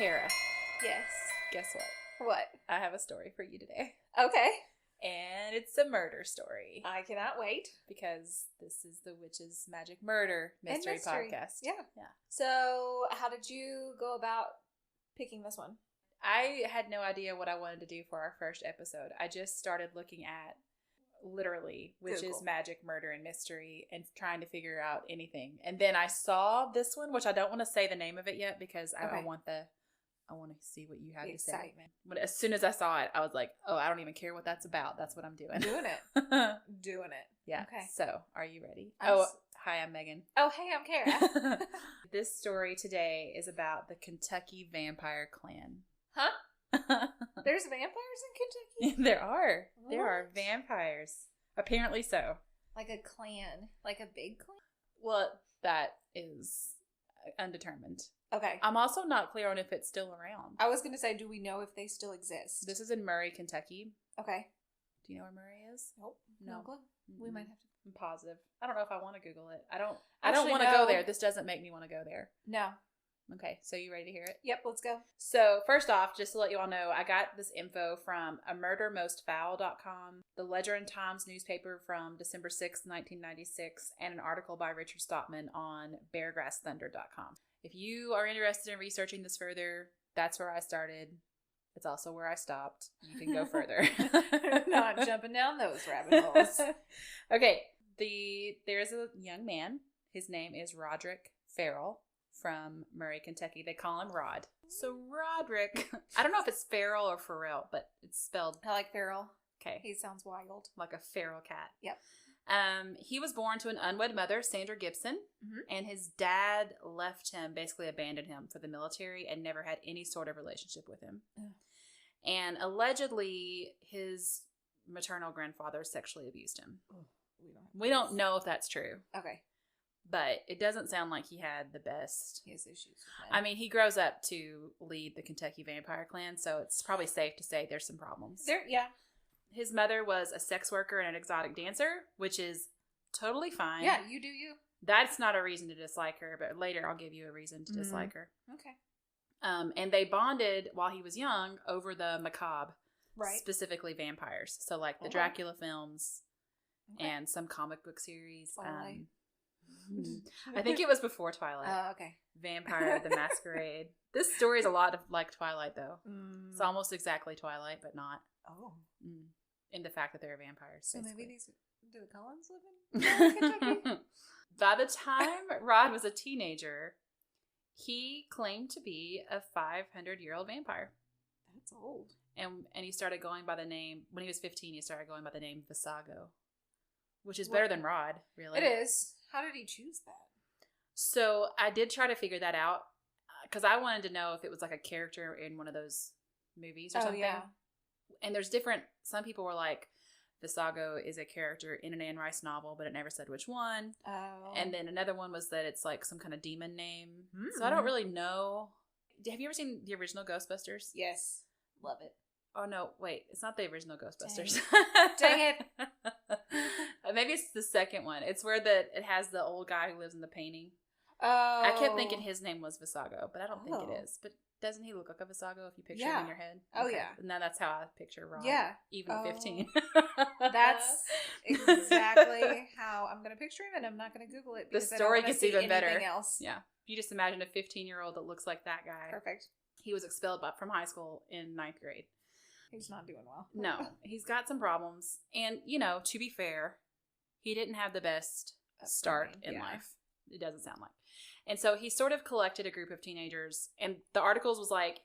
Kara, Yes. guess what? What? I have a story for you today. Okay. And it's a murder story. I cannot wait. Because this is the Witch's Magic Murder Mystery Podcast. Yeah. So, how did you go about picking this one? I had no idea what I wanted to do for our first episode. I just started looking at literally Witch's Google. Magic Murder and Mystery and trying to figure out anything. And then I saw this one, which I don't want to say the name of it yet because I want to see what you have The to say. excitement. But as soon as I saw it, I was like, oh, I don't even care what that's about. That's what I'm doing. Doing it. Doing it. Yeah. Okay. So, are you ready? I'm Hi, I'm Megan. Oh, hey, I'm Kara. This story today is about the Kentucky Vampire Clan. Huh? There's vampires in Kentucky? There are. What? There are vampires. Apparently so. Like a clan. Like a big clan? Well, that is undetermined. Okay. I'm also not clear on if it's still around. I was going to say, do we know if they still exist? This is in Murray, Kentucky. Okay. Do you know where Murray is? Nope. No. clue. We might have to. I'm positive. I don't know if I want to Google it. I don't Actually, want to no. go there. This doesn't make me want to go there. No. Okay, so you ready to hear it? Yep, let's go. So, first off, just to let you all know, I got this info from amurdermostfoul.com, the Ledger and Times newspaper from December 6th, 1996, and an article by Richard Stopman on beargrassthunder.com. If you are interested in researching this further, that's where I started. It's also where I stopped. You can go further. Not jumping down those rabbit holes. Okay, there's a young man. His name is Roderick Farrell. From Murray, Kentucky. They call him Rod. So Roderick, I don't know if it's Farrell or Farrell, but it's spelled. I like feral. Okay. He sounds wild. Like a feral cat. Yep. He was born to an unwed mother, Sandra Gibson, and his dad left him, basically abandoned him for the military and never had any sort of relationship with him. Ugh. And allegedly, his maternal grandfather sexually abused him. Oh, we don't know if that's true. Okay. But it doesn't sound like he had the best. He has issues with that. I mean, he grows up to lead the Kentucky Vampire Clan, so it's probably safe to say there's some problems. Yeah. His mother was a sex worker and an exotic dancer, which is totally fine. Yeah, you do you. That's not a reason to dislike her, but later I'll give you a reason to dislike her. Okay. And they bonded while he was young over the macabre, Right. specifically vampires. So like the Okay. Dracula films Okay. and some comic book series. Twilight. I think it was before Twilight. Oh, okay. Vampire the Masquerade. This story is a lot like Twilight, though. Mm. It's almost exactly Twilight, but not. Oh. In the fact that they're vampires. So basically. maybe do the Collins live in Kentucky? By the time Rod was a teenager, he claimed to be a 500-year-old vampire. That's old. And he started going by the name, when he was 15, he started going by the name Visago, which is better than Rod, really. It is. How did he choose that? So I did try to figure that out because I wanted to know if it was like a character in one of those movies or something. Yeah. And there's different, some people were like, Visago is a character in an Anne Rice novel, but it never said which one. Oh. And then another one was that it's like some kind of demon name. So I don't really know. Have you ever seen the original Ghostbusters? Yes. Love it. Oh, no. Wait. It's not the original Ghostbusters. Dang it. Maybe it's the second one. It's where it has the old guy who lives in the painting. Oh. I kept thinking his name was Visago, but I don't think Oh. it is. But doesn't he look like a Visago if you picture Yeah. him in your head? Oh, yeah. Now that's how I picture Ron. Yeah. Even at 15. That's exactly how I'm going to picture him, and I'm not going to Google it. The Because story I don't gets wanna see even better. anything else. Yeah. If you just imagine a 15-year-old that looks like that guy. Perfect. He was expelled from high school in 9th grade. He's not doing well. No. He's got some problems. And, to be fair, he didn't have the best start in life. It doesn't sound like. And so he sort of collected a group of teenagers, and the articles was like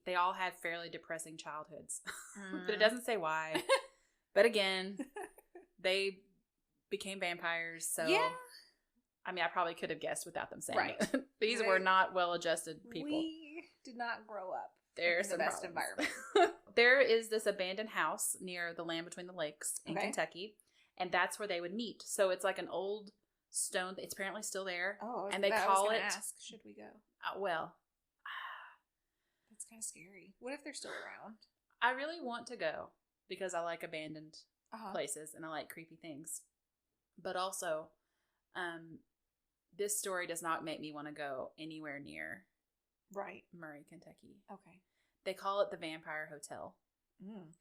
they all had fairly depressing childhoods, but it doesn't say why. But again, they became vampires, so Yeah. I mean, I probably could have guessed without them saying Right. it. These were not well-adjusted people. We did not grow up There's in some the best problems. environment. There is this abandoned house near the Land Between the Lakes in Okay. Kentucky, and that's where they would meet. So it's like an old stone. It's apparently still there. Oh, and they I was call gonna it. ask, should we go? Well, That's kind of scary. What if they're still around? I really want to go because I like abandoned Uh-huh. places and I like creepy things. But also, this story does not make me want to go anywhere near Right. Murray, Kentucky. Okay. They call it the Vampire Hotel. Mm.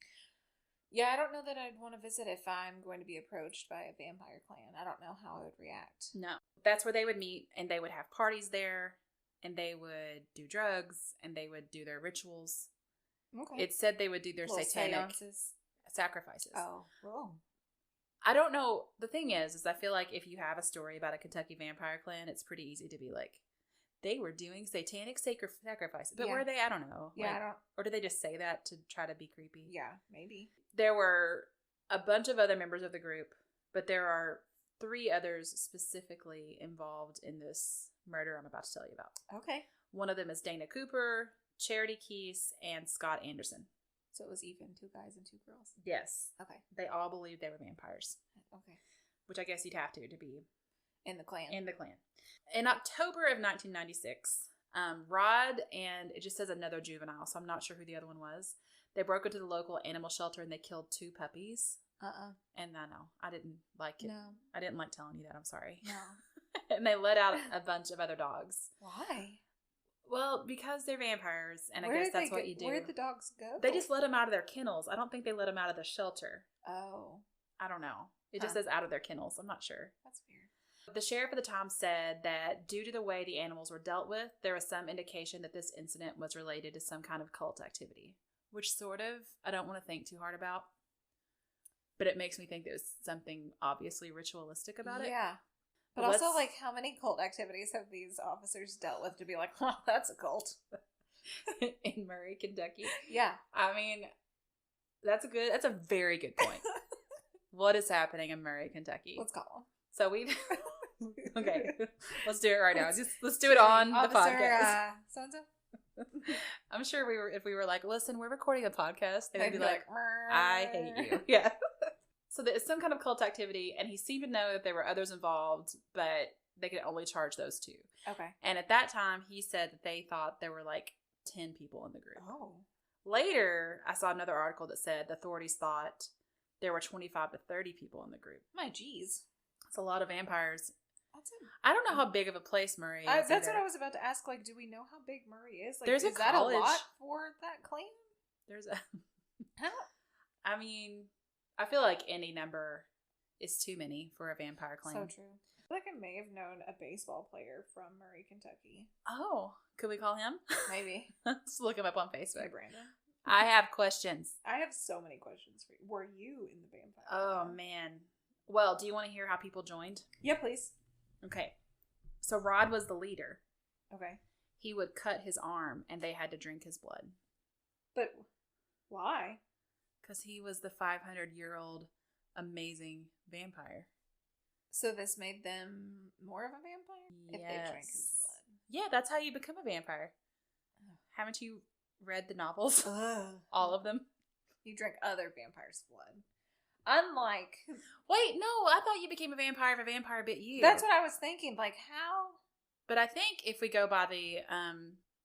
Yeah, I don't know that I'd want to visit if I'm going to be approached by a vampire clan. I don't know how I would react. No. That's where they would meet, and they would have parties there, and they would do drugs, and they would do their rituals. Okay. It said they would do their satanic seances. Sacrifices. Oh, well. I don't know. The thing is I feel like if you have a story about a Kentucky vampire clan, it's pretty easy to be like, they were doing satanic sacrifices. But were they? I don't know. Yeah, I don't. Or did they just say that to try to be creepy? Yeah, maybe. There were a bunch of other members of the group, but there are 3 others specifically involved in this murder I'm about to tell you about. Okay. One of them is Dana Cooper, Charity Keese, and Scott Anderson. So it was even 2 guys and 2 girls? Yes. Okay. They all believed they were vampires. Okay. Which I guess you'd have to be in the clan. In October of 1996, Rod and it just says another juvenile, so I'm not sure who the other one was. They broke into the local animal shelter and they killed 2 puppies. And I know, I didn't like it. No. I didn't like telling you that. I'm sorry. No. And they let out a bunch of other dogs. Why? Well, because they're vampires, and I guess that's what you do. Where'd the dogs go? They just let them out of their kennels. I don't think they let them out of the shelter. Oh. I don't know. It just says out of their kennels. I'm not sure. That's weird. The sheriff at the time said that due to the way the animals were dealt with, there was some indication that this incident was related to some kind of cult activity. Which sort of, I don't want to think too hard about. But it makes me think there's something obviously ritualistic about it. Yeah. But also, like, how many cult activities have these officers dealt with to be like, oh, that's a cult? In Murray, Kentucky. Yeah. I mean, that's a very good point. What is happening in Murray, Kentucky? Let's call them. So okay, let's do it right now. Let's do it on the podcast. So-and-so? I'm sure if we were like, listen, we're recording a podcast, they'd be like, I hate you. Yeah. So there's some kind of cult activity, and he seemed to know that there were others involved, but they could only charge those 2. Okay. And at that time, he said that they thought there were like 10 people in the group. Oh. Later, I saw another article that said the authorities thought there were 25 to 30 people in the group. My geez. It's a lot of vampires. I don't know how big of a place Murray is. That's what I was about to ask. Like, do we know how big Murray is? Like, There's is that a lot for that clan? I mean, I feel like any number is too many for a vampire clan. So true. I feel like I may have known a baseball player from Murray, Kentucky. Oh, could we call him? Maybe. Let's look him up on Facebook. Hey, Brandon. I have questions. I have so many questions for you. Were you in the vampire clan? Man. Well, do you want to hear how people joined? Yeah, please. Okay. So Rod was the leader. Okay. He would cut his arm and they had to drink his blood. But why? Because he was the 500-year-old amazing vampire. So this made them more of a vampire? Yes. If they drank his blood. Yeah, that's how you become a vampire. Haven't you read the novels? All of them? You drink other vampires' blood. Unlike... Wait, no, I thought you became a vampire if a vampire bit you. That's what I was thinking. Like, how? But I think if we go by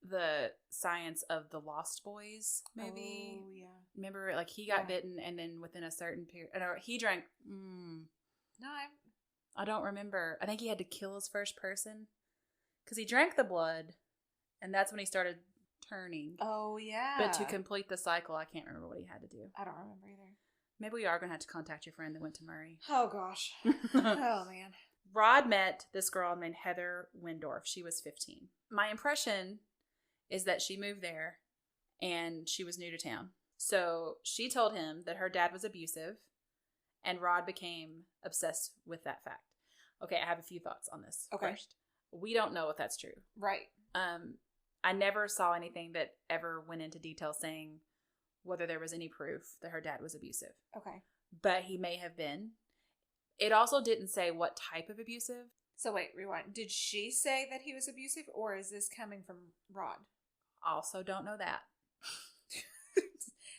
the science of the Lost Boys movie. Oh, yeah. Remember, like, he got bitten and then within a certain period... Or he drank... No, I don't remember. I think he had to kill his first person. Because he drank the blood, and that's when he started turning. Oh, yeah. But to complete the cycle, I can't remember what he had to do. I don't remember either. Maybe we are going to have to contact your friend that went to Murray. Oh, gosh. Oh, man. Rod met this girl named Heather Windorf. She was 15. My impression is that she moved there, and she was new to town. So she told him that her dad was abusive, and Rod became obsessed with that fact. Okay, I have a few thoughts on this. Okay. First, we don't know if that's true. Right. I never saw anything that ever went into detail saying whether there was any proof that her dad was abusive. Okay. But he may have been. It also didn't say what type of abusive. So wait, rewind. Did she say that he was abusive, or is this coming from Rod? Also don't know that.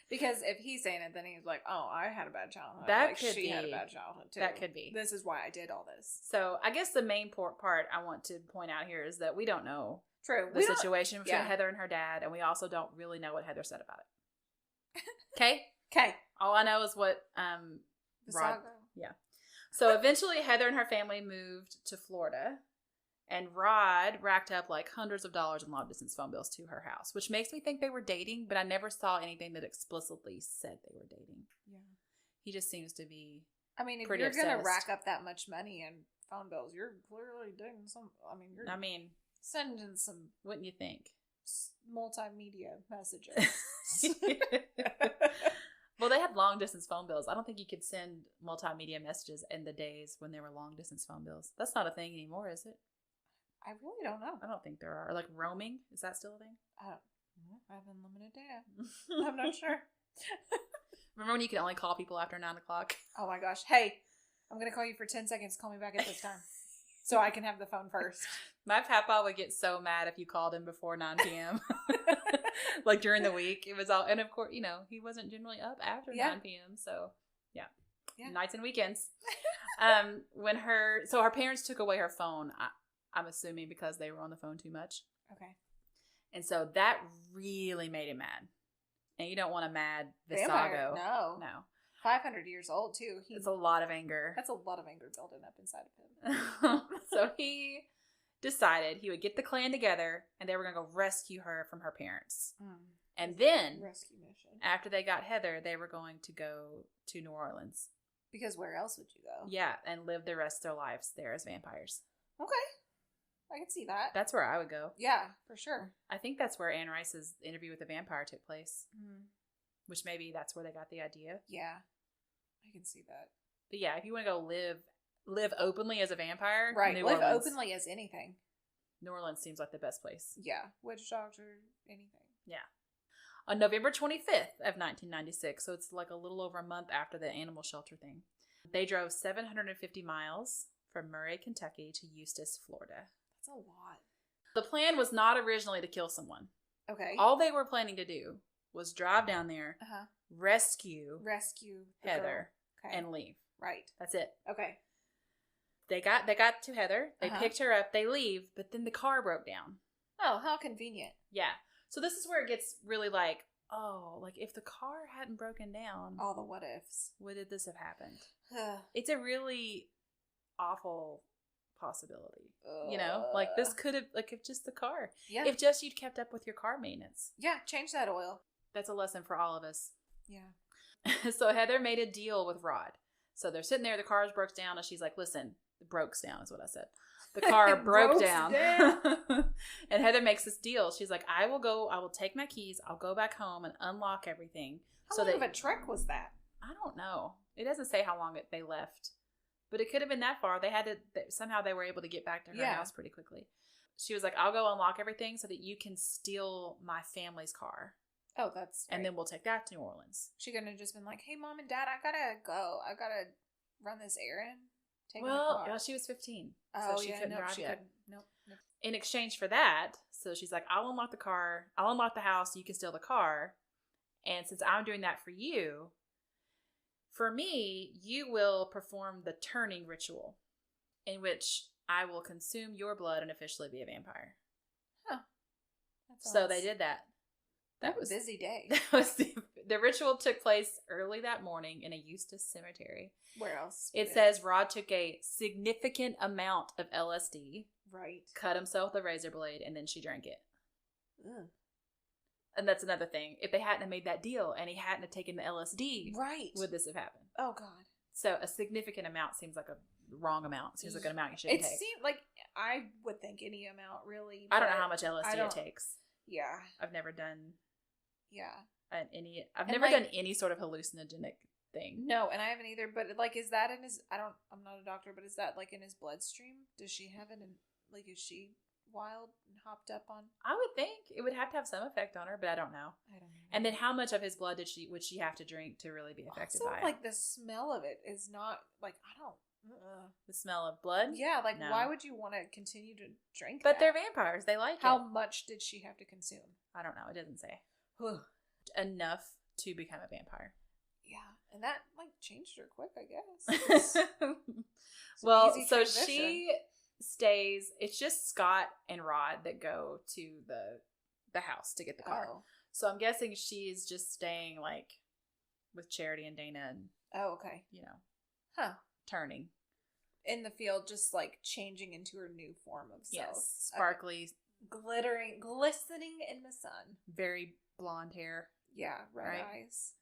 Because if he's saying it, then he's like, oh, I had a bad childhood. That like, could she be. had a bad childhood, too. That could be. This is why I did all this. So I guess the main part I want to point out here is that we don't know True. the situation between Heather and her dad, and we also don't really know what Heather said about it. Okay? Okay. All I know is what The saga. Yeah. So eventually Heather and her family moved to Florida, And Rod racked up like hundreds of dollars in long-distance phone bills to her house, which makes me think they were dating, but I never saw anything that explicitly said they were dating. Yeah. He just seems to be I mean, if pretty you're going to obsessed. rack up that much money in phone bills, you're clearly dating some... you're sending some... Wouldn't you think? Multimedia messages. Well, they had long-distance phone bills. I don't think you could send multimedia messages in the days when there were long-distance phone bills. That's not a thing anymore, is it? I really don't know. I don't think there are. Like roaming, is that still a thing? I have unlimited data. I'm not sure. Remember when you could only call people after 9 o'clock? Oh my gosh. Hey, I'm going to call you for 10 seconds. Call me back at this time. So I can have the phone first. My papa would get so mad if you called him before 9 p.m. Like during the week. It was all, and of course, he wasn't generally up after 9 p.m. So, yeah. Nights and weekends. So her parents took away her phone, I'm assuming because they were on the phone too much. Okay. And so that really made him mad. And you don't want a mad Vampire. Visago. No. 500 years old, too. It's a lot of anger. That's a lot of anger building up inside of him. So he decided he would get the clan together and they were going to go rescue her from her parents. And then, rescue mission. After they got Heather, they were going to go to New Orleans. Because where else would you go? Yeah, and live the rest of their lives there as vampires. Okay. I can see that. That's where I would go. Yeah, for sure. I think that's where Anne Rice's interview with the vampire took place. Which maybe that's where they got the idea. Yeah, I can see that. But yeah, if you want to go live openly as a vampire, right? New Live Orleans. Openly as anything. New Orleans seems like the best place. Yeah, witch doctor, anything. Yeah. On November 25th of 1996, so it's like a little over a month after the animal shelter thing, they drove 750 miles from Murray, Kentucky to Eustis, Florida. That's a lot. The plan was not originally to kill someone. Okay. All they were planning to do was drive down there, rescue Heather, and leave. Right. That's it. Okay. They got to Heather. They picked her up. They leave, but then the car broke down. Oh, how convenient. Yeah. So this is where it gets really like, if the car hadn't broken down, all the what ifs. Would this have happened? It's a really awful possibility. This could have, if just the car. Yeah. If just you'd kept up with your car maintenance. Yeah, change that oil. That's a lesson for all of us. Yeah. So Heather made a deal with Rod. So they're sitting there, the car breaks down, and she's like, listen, it broke down is what I said. The car broke down. And Heather makes this deal. She's like, I will take my keys, I'll go back home and unlock everything. How long of a trek was that? I don't know. It doesn't say how long they left. But it could have been that far. Somehow they were able to get back to her house pretty quickly. She was like, I'll go unlock everything so that you can steal my family's car. Oh, that's great. And then we'll take that to New Orleans. She couldn't have just been like, hey, Mom and Dad, I gotta go. I gotta run this errand. She was 15. Oh, so she couldn't drive yet. Nope. In exchange for that, so she's like, I'll unlock the car. I'll unlock the house. You can steal the car. And since I'm doing that for you, for me, you will perform the turning ritual in which I will consume your blood and officially be a vampire. Huh. So they did that. That was a busy day. The ritual took place early that morning in a Eustis cemetery. Where else? It says Rod took a significant amount of LSD. Right. Cut himself with a razor blade, and then she drank it. Ugh. And that's another thing. If they hadn't have made that deal and he hadn't have taken the LSD, right, would this have happened? Oh, God. So a significant amount seems like a wrong amount. Seems like an amount you shouldn't take. It seemed like I would think any amount, really. I don't know how much LSD it takes. Yeah. I've never done... Yeah. I've never done any sort of hallucinogenic thing. No, and I haven't either. But is that in his? I'm not a doctor, but is that in his bloodstream? Does she have it in? Is she wild and hopped up on? I would think it would have to have some effect on her, but I don't know. And then how much of his blood would she have to drink to really be affected by it? The smell of it is not I don't. The smell of blood? Yeah, no. Why would you want to continue to drink But they're vampires. They like How much did she have to consume? I don't know. It doesn't say. Enough to become a vampire. Yeah, and that changed her quick, I guess. Well, so she stays. It's just Scott and Rod that go to the house to get the car. Oh. So I'm guessing she's just staying with Charity and Dana and oh, okay. turning. in the field, just like changing into her new form of self. Yes, sparkly, glittering, glistening in the sun. very blonde hair. Yeah, red right? eyes.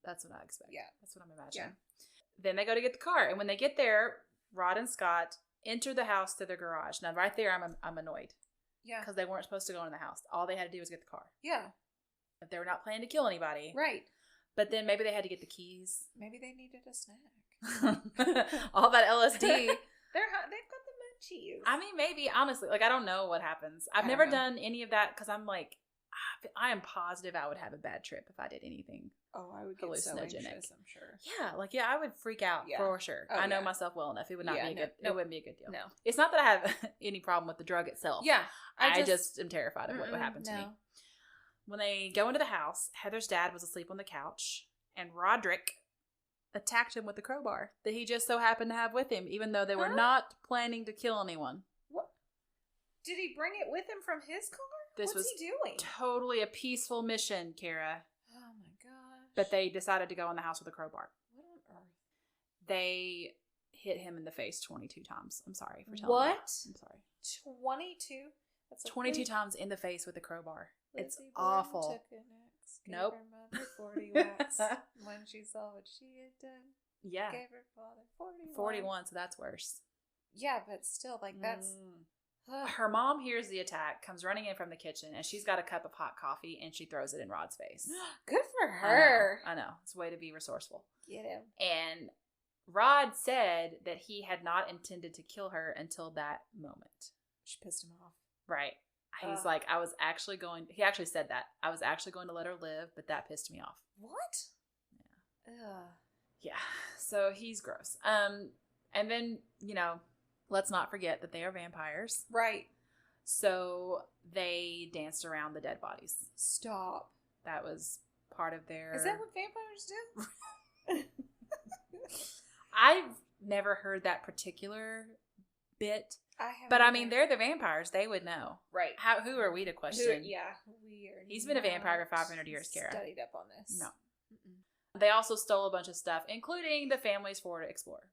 That's what I expect. Yeah, that's what I'm imagining. Yeah. Then they go to get the car, and when they get there, Rod and Scott enter the house to their garage. Now, right there, I'm annoyed. Yeah, because they weren't supposed to go in the house. All they had to do was get the car. Yeah, If they were not planning to kill anybody, right. But then maybe they had to get the keys. Maybe they needed a snack. All that LSD. They've got the munchies. I mean, maybe, honestly, like, I don't know what happens. I've never done any of that because I'm like, I am positive I would have a bad trip if I did anything. Oh, I would get so anxious, I'm sure. Yeah, I would freak out for sure. I know myself well enough. It would not be a good. It wouldn't be a good deal. No, it's not that I have any problem with the drug itself. Yeah, I just am terrified of what would happen to me. When they go into the house, Heather's dad was asleep on the couch, and Roderick attacked him with the crowbar that he just so happened to have with him, even though they were not planning to kill anyone. What? Did he bring it with him from his car? What's he doing? Totally a peaceful mission, Kara. Oh my gosh. But they decided to go in the house with a crowbar. What on earth? They hit him in the face 22 times. I'm sorry for telling you. What? I'm sorry. 22? That's 22 times in the face with a crowbar. It's awful. Took an axe, gave nope. Her mother 40 whacks. When she saw what she had done, yeah. Gave her father 41. 41, so that's worse. Yeah, but still, like, that's... Her mom hears the attack, comes running in from the kitchen, and she's got a cup of hot coffee, and she throws it in Rod's face. Good for her. I know. It's a way to be resourceful. Get him. And Rod said that he had not intended to kill her until that moment. She pissed him off. Right. He's like, he actually said that. I was actually going to let her live, but that pissed me off. What? Yeah. Yeah. So he's gross. And then, let's not forget that they are vampires. Right. So they danced around the dead bodies. Stop. That was part of their... Is that what vampires do? I've never heard that particular bit. But I mean, they're the vampires. They would know. Right. Who are we to question? We are. He's been a vampire for 500 years, Kara. Studied up on this. No. Mm-mm. They also stole a bunch of stuff, including the family's Ford Explorer.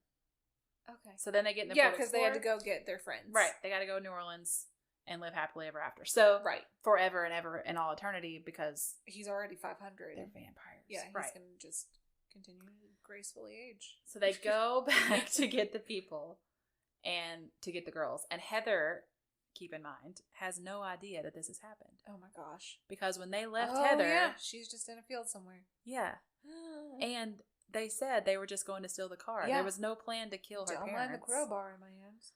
Okay. So then they get in the Ford Explorer. Yeah, because they had to go get their friends. Right. They got to go to New Orleans and live happily ever after. So, forever and ever and all eternity, because... He's already 500. They're vampires. Yeah, he's going to just continue to gracefully age. So they go back to get the people and to get the girls. And Heather, keep in mind, has no idea that this has happened. Oh my gosh. Because when they left Heather... yeah, she's just in a field somewhere. Yeah. And they said they were just going to steal the car. Yeah. There was no plan to kill her parents. Don't mind the crowbar in my hands.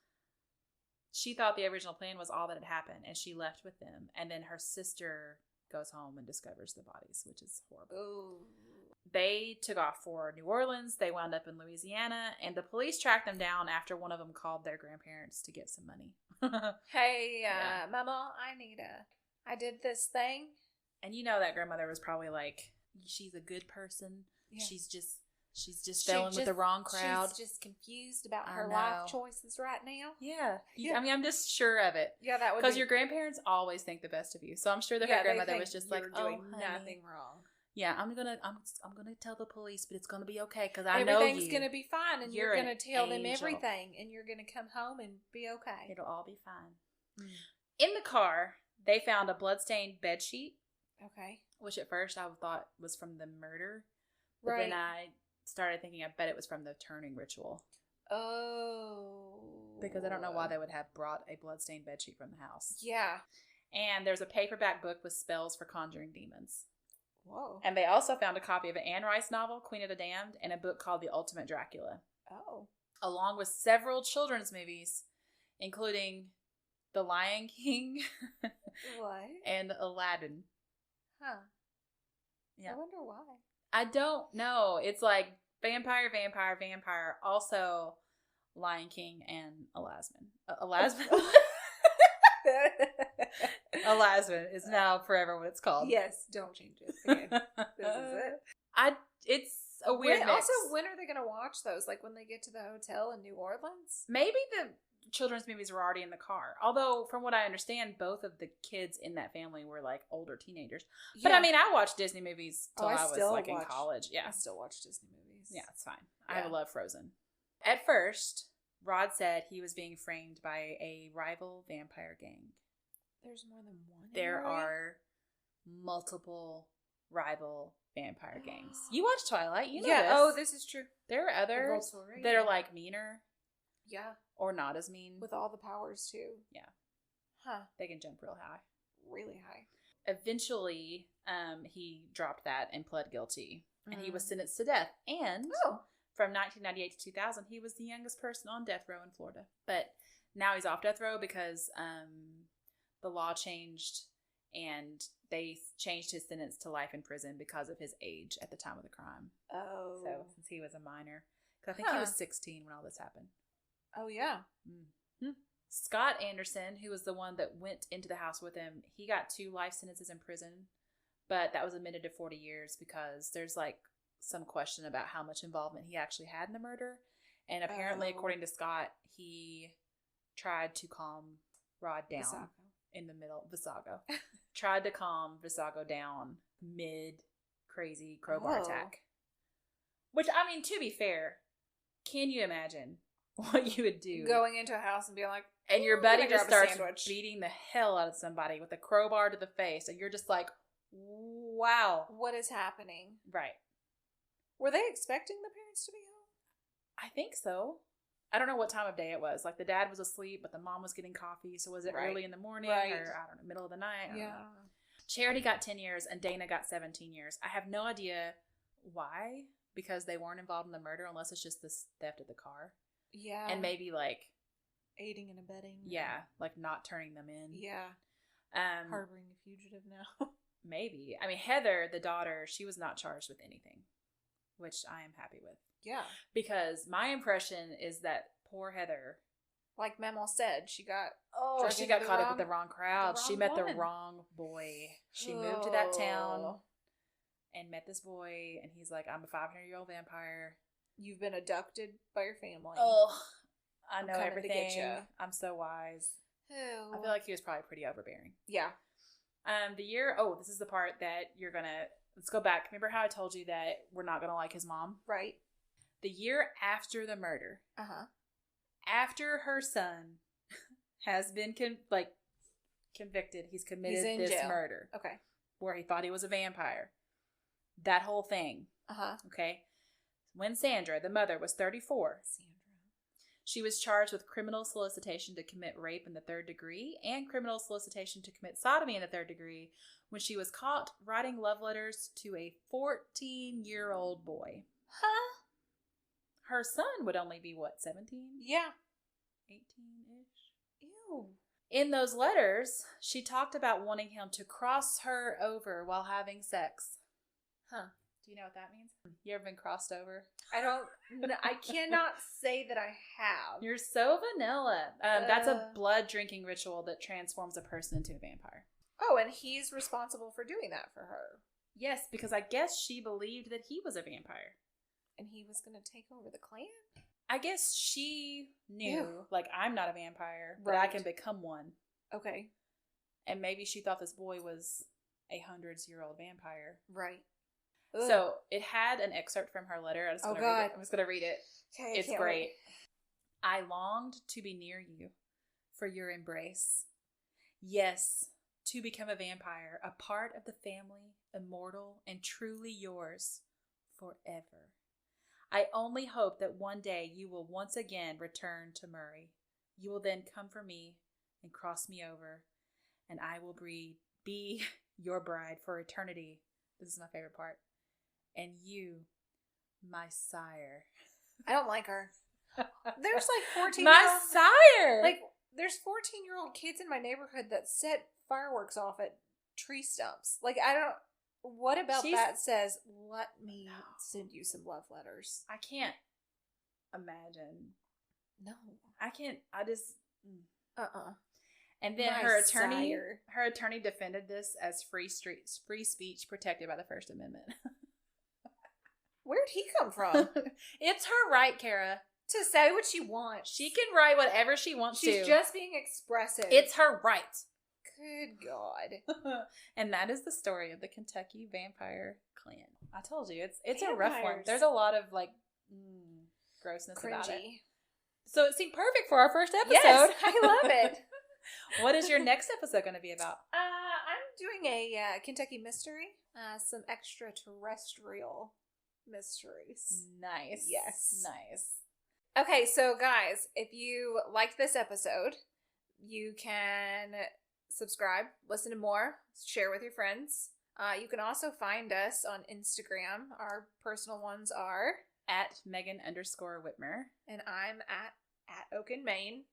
She thought the original plan was all that had happened, and she left with them. And then her sister goes home and discovers the bodies, which is horrible. Ooh. They took off for New Orleans. They wound up in Louisiana, and the police tracked them down after one of them called their grandparents to get some money. Hey, Mama, I did this thing. And that grandmother was probably like, she's a good person. Yeah. She's just fell in with the wrong crowd. She's just confused about her life choices right now. Yeah. I mean, I'm just sure of it. Yeah, that would because your grandparents always think the best of you. So I'm sure that her grandmother was just like, doing nothing wrong. Yeah, I'm gonna tell the police, but it's gonna be okay because I know everything's gonna be fine, and you're gonna tell them everything, and you're gonna come home and be okay. It'll all be fine. In the car, they found a bloodstained bedsheet. Okay. Which at first I thought was from the murder, but then I started thinking I bet it was from the turning ritual. Oh. Because I don't know why they would have brought a bloodstained bedsheet from the house. Yeah. And there's a paperback book with spells for conjuring demons. Whoa. And they also found a copy of an Anne Rice novel, Queen of the Damned, and a book called The Ultimate Dracula. Oh. Along with several children's movies, including The Lion King. What? And Aladdin. Huh. Yeah. I wonder why. I don't know. It's like vampire, also Lion King and Alasman. Alasman is now forever what it's called. Yes, don't change it. Okay. This is it. It's a weird mix. Also, when are they going to watch those? Like when they get to the hotel in New Orleans? Maybe the children's movies were already in the car. Although, from what I understand, both of the kids in that family were like older teenagers. Yeah. But I mean, I watched Disney movies till I was like in college. Yeah, I still watch Disney movies. Yeah, it's fine. Yeah. I love Frozen. At first, Rod said he was being framed by a rival vampire gang. There's more than one. There are multiple rival vampire gangs. You watch Twilight, you know this. Oh, this is true. There are others that are like meaner. Yeah. Or not as mean. With all the powers too. Yeah. Huh. They can jump real high. Really high. Eventually, he dropped that and pled guilty. And he was sentenced to death. And from 1998 to 2000, he was the youngest person on death row in Florida. But now he's off death row because the law changed and they changed his sentence to life in prison because of his age at the time of the crime. Oh. So, since he was a minor. Because I think he was 16 when all this happened. Oh, yeah. Mm-hmm. Scott Anderson, who was the one that went into the house with him, he got 2 life sentences in prison. But that was amended to 40 years because there's like some question about how much involvement he actually had in the murder. And apparently, according to Scott, he tried to calm Rod down in the middle. Visago. Tried to calm Visago down mid-crazy crowbar attack. Which, I mean, to be fair, can you imagine what you would do? Going into a house and being like, and your buddy just starts beating the hell out of somebody with a crowbar to the face. And you're just like, wow. What is happening? Right. Were they expecting the parents to be home? I think so. I don't know what time of day it was. Like, the dad was asleep, but the mom was getting coffee. So was it early in the morning or, I don't know, middle of the night? I don't know. Charity got 10 years and Dana got 17 years. I have no idea why, because they weren't involved in the murder unless it's just the theft of the car. Yeah. And maybe, like, aiding and abetting. Yeah, like not turning them in. Yeah. Harboring a fugitive now. Maybe. I mean, Heather, the daughter, she was not charged with anything, which I am happy with. Yeah. Because my impression is that poor Heather, like Memo said, she got caught up with the wrong crowd. She met the wrong boy. She moved to that town and met this boy, and he's like, I'm a 500-year-old vampire. You've been abducted by your family. Oh, I know everything. I'm so wise. Ew. I feel like he was probably pretty overbearing. Yeah. This is the part that you're gonna, let's go back. Remember how I told you that we're not gonna like his mom? Right. The year after the murder, after her son has been convicted, he's committed this murder. Okay. Where he thought he was a vampire. That whole thing. Okay. When Sandra, the mother, was 34, she was charged with criminal solicitation to commit rape in the 3rd degree and criminal solicitation to commit sodomy in the 3rd degree when she was caught writing love letters to a 14-year-old boy. Huh? Her son would only be, 17? Yeah. 18-ish? Ew. In those letters, she talked about wanting him to cross her over while having sex. Huh. Do you know what that means? You ever been crossed over? I cannot say that I have. You're so vanilla. That's a blood drinking ritual that transforms a person into a vampire. Oh, and he's responsible for doing that for her. Yes, because I guess she believed that he was a vampire. And he was going to take over the clan? I guess she knew, I'm not a vampire, but I can become one. Okay. And maybe she thought this boy was a 100-year-old vampire. Right. Ugh. So it had an excerpt from her letter. I'm just going to read it. Okay, it's great. I longed to be near you for your embrace. Yes, to become a vampire, a part of the family, immortal and truly yours forever. I only hope that one day you will once again return to Murray. You will then come for me and cross me over, and I will be your bride for eternity. This is my favorite part. And you, my sire. I don't like her. There's 14 my sire! There's 14-year-old kids in my neighborhood that set fireworks off at tree stumps. What about that says, let me send you some love letters? I can't imagine. No. I can't. I just... And then her attorney defended this as free speech protected by the First Amendment. Where'd he come from? It's her right, Kara. To say what she wants. She can write whatever she wants to. She's just being expressive. It's her right. Good God. And that is the story of the Kentucky Vampire Clan. I told you, it's a rough one. There's a lot of grossness about it. So it seemed perfect for our first episode. Yes, I love it. What is your next episode going to be about? I'm doing a Kentucky mystery. Some extraterrestrial mysteries. Nice. Yes. Nice. Okay, so guys, if you liked this episode, you can subscribe, listen to more, share with your friends. You can also find us on Instagram. Our personal ones are at Megan_Whitmer. And I'm at Oaken, Maine.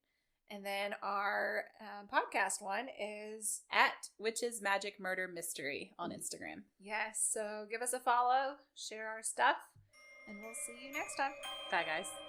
And then our podcast one is at Witches Magic Murder Mystery on Instagram. Yes, so give us a follow, share our stuff, and we'll see you next time. Bye, guys.